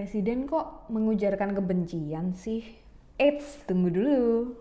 Presiden kok mengujarkan kebencian sih? Eits, tunggu dulu.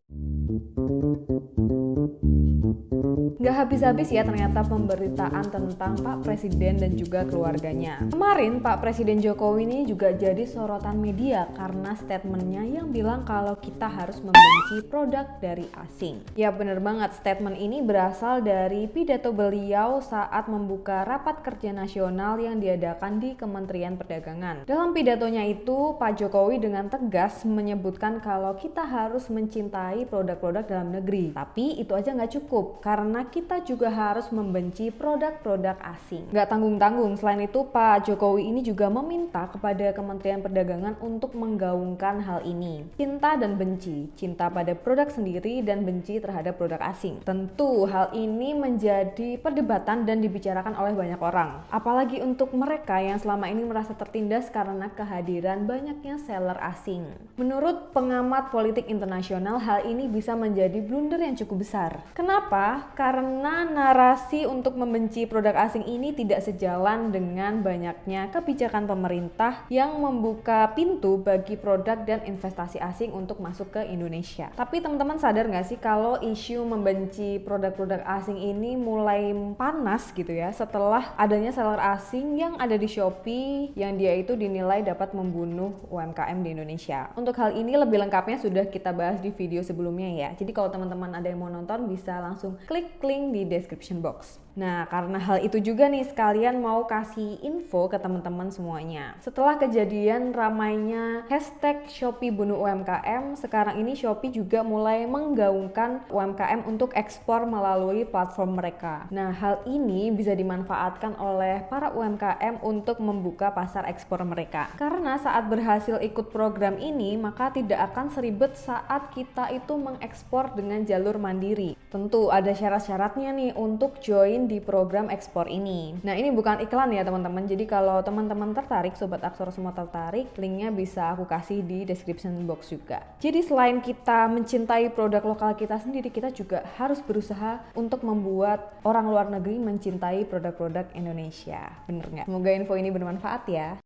Nggak habis-habis ya ternyata pemberitaan tentang Pak Presiden dan juga keluarganya. Kemarin Pak Presiden Jokowi ini juga jadi sorotan media karena statementnya yang bilang kalau kita harus membenci produk dari asing. Ya bener banget, statement ini berasal dari pidato beliau saat membuka rapat kerja nasional yang diadakan di Kementerian Perdagangan. Dalam pidatonya itu, Pak Jokowi dengan tegas menyebutkan kalau kita harus mencintai produk-produk dalam negeri. Tapi itu aja nggak cukup, karena kita juga harus membenci produk-produk asing. Nggak tanggung-tanggung, selain itu Pak Jokowi ini juga meminta kepada Kementerian Perdagangan untuk menggaungkan hal ini. Cinta dan benci, cinta pada produk sendiri dan benci terhadap produk asing. Tentu hal ini menjadi perdebatan dan dibicarakan oleh banyak orang. Apalagi untuk mereka yang selama ini merasa tertindas karena kehadiran banyaknya seller asing. Menurut pengamat politik internasional, hal ini bisa menjadi blunder yang cukup besar. Kenapa? Karena narasi untuk membenci produk asing ini tidak sejalan dengan banyaknya kebijakan pemerintah yang membuka pintu bagi produk dan investasi asing untuk masuk ke Indonesia. Tapi teman-teman sadar nggak sih kalau isu membenci produk-produk asing ini mulai panas gitu ya setelah adanya seller asing yang ada di Shopee yang dia itu dinilai dapat membunuh UMKM di Indonesia. Untuk hal ini lebih lengkapnya sudah kita bahas di video sebelumnya ya. Jadi kalau teman-teman ada yang mau nonton bisa langsung klik link di description box. Nah, karena hal itu juga nih sekalian mau kasih info ke teman-teman semuanya. Setelah kejadian ramainya hashtag Shopee bunuh UMKM, sekarang ini Shopee juga mulai menggaungkan UMKM untuk ekspor melalui platform mereka. Nah, hal ini bisa dimanfaatkan oleh para UMKM untuk membuka pasar ekspor mereka. Karena saat berhasil ikut program ini, maka tidak akan seribet saat kita itu mengekspor dengan jalur mandiri. Tentu ada syarat-syaratnya nih untuk join di program ekspor ini. Nah, ini bukan iklan ya teman-teman. Jadi kalau teman-teman tertarik, Sobat Aksara semua tertarik, linknya bisa aku kasih di description box juga. Jadi selain kita mencintai produk lokal kita sendiri, kita juga harus berusaha untuk membuat orang luar negeri mencintai produk-produk Indonesia. Bener nggak? Semoga info ini bermanfaat ya.